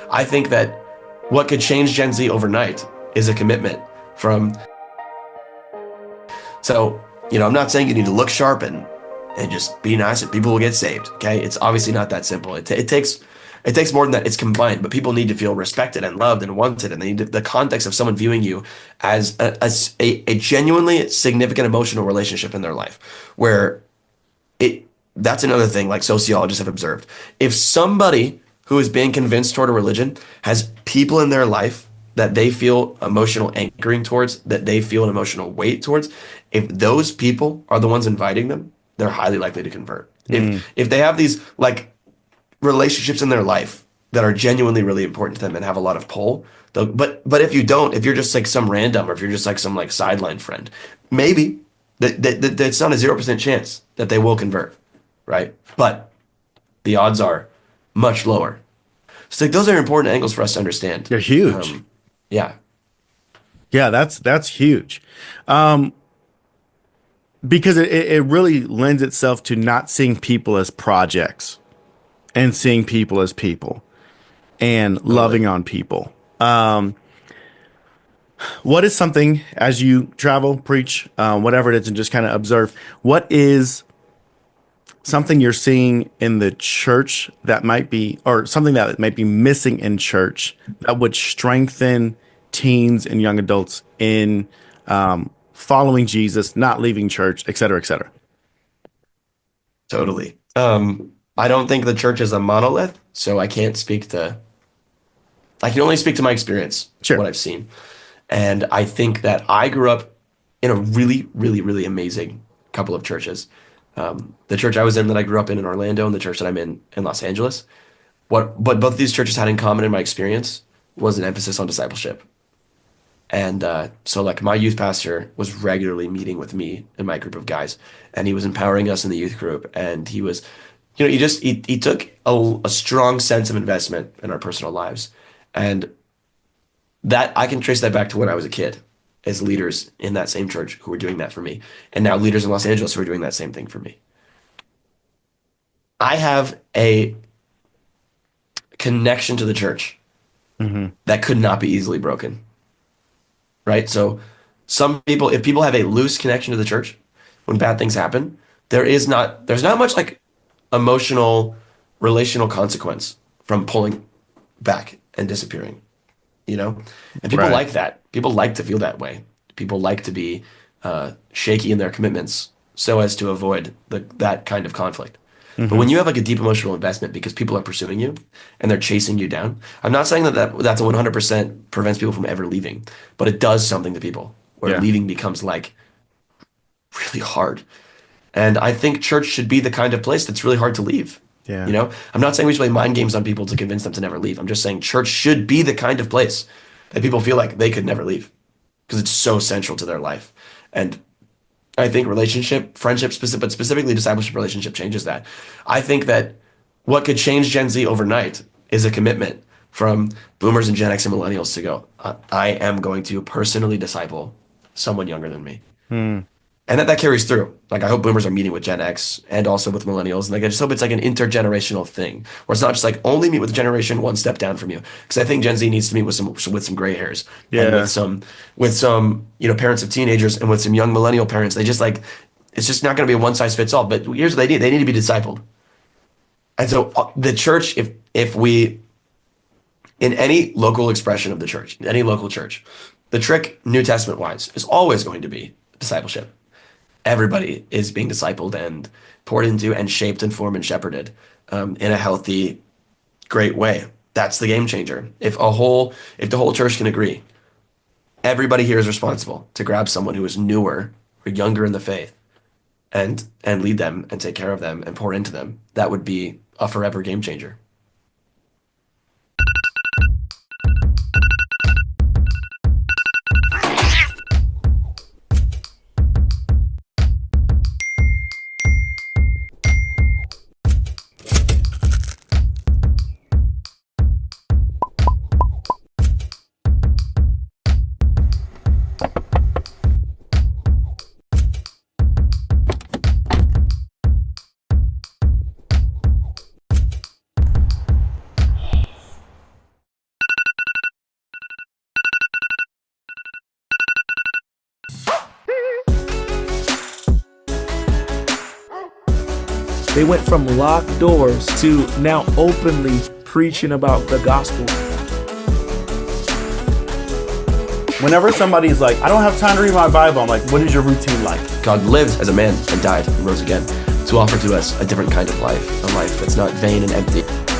I think that what could change Gen Z overnight is a commitment from, so, I'm not saying you need to look sharp and just be nice and people will get saved. Okay. It's obviously not that simple. It takes more than that. It's combined, but people need to feel respected and loved and wanted. And they need the context of someone viewing you as a genuinely significant emotional relationship in their life where that's another thing like sociologists have observed. If somebody who is being convinced toward a religion has people in their life that they feel emotional anchoring towards, that they feel an emotional weight towards, if those people are the ones inviting them, they're highly likely to convert. If they have these like relationships in their life that are genuinely really important to them and have a lot of pull, but if you don't, if you're just like some random or if you're just like some like sideline friend, maybe that's not a 0% chance that they will convert, right? But the odds are much lower. So like, those are important angles for us to understand. They're huge. Yeah. Yeah, that's huge. Because it really lends itself to not seeing people as projects and seeing people as people and loving on people. What is something as you travel, preach, whatever it is, and just kind of observe, what is something you're seeing in the church that might be, or something that might be missing in church that would strengthen teens and young adults in following Jesus, not leaving church, et cetera, et cetera? Totally. I don't think the church is a monolith, so I can only speak to my experience, Sure. what I've seen. And I think that I grew up in a really, really, really amazing couple of churches. The church I was in that I grew up in Orlando and the church that I'm in Los Angeles. What both of these churches had in common in my experience was an emphasis on discipleship. And so like my youth pastor was regularly meeting with me and my group of guys, and he was empowering us in the youth group. And he was, he took a strong sense of investment in our personal lives. And that I can trace that back to when I was a kid as leaders in that same church who were doing that for me. And now leaders in Los Angeles who are doing that same thing for me. I have a connection to the church that could not be easily broken. Right? So if people have a loose connection to the church, when bad things happen, there's not much like emotional, relational consequence from pulling back and disappearing, And people Right. like that. People like to feel that way. People like to be shaky in their commitments so as to avoid that kind of conflict. But when you have like a deep emotional investment because people are pursuing you and they're chasing you down, I'm not saying that's a 100% prevents people from ever leaving, but it does something to people where Yeah. leaving becomes like really hard. And I think church should be the kind of place that's really hard to leave. Yeah. I'm not saying we should play mind games on people to convince them to never leave. I'm just saying church should be the kind of place that people feel like they could never leave because it's so central to their life. And I think friendship, but specifically discipleship relationship changes that. I think that what could change Gen Z overnight is a commitment from boomers and Gen X and millennials to go, I am going to personally disciple someone younger than me. And that carries through. Like I hope boomers are meeting with Gen X and also with millennials. And like I just hope it's like an intergenerational thing where it's not just like only meet with generation one step down from you. Because I think Gen Z needs to meet with some gray hairs. And with some parents of teenagers and with some young millennial parents. They just like it's just not going to be a one size fits all. But here's what they need. They need to be discipled. And so the church, if we in any local expression of the church, any local church, the trick New Testament wise is always going to be discipleship. Everybody is being discipled and poured into and shaped and formed and shepherded in a healthy, great way. That's the game changer. If the whole church can agree, everybody here is responsible to grab someone who is newer or younger in the faith and lead them and take care of them and pour into them. That would be a forever game changer. They went from locked doors to now openly preaching about the gospel. Whenever somebody's like, I don't have time to read my Bible, I'm like, what is your routine like? God lived as a man and died and rose again to offer to us a different kind of life, a life that's not vain and empty.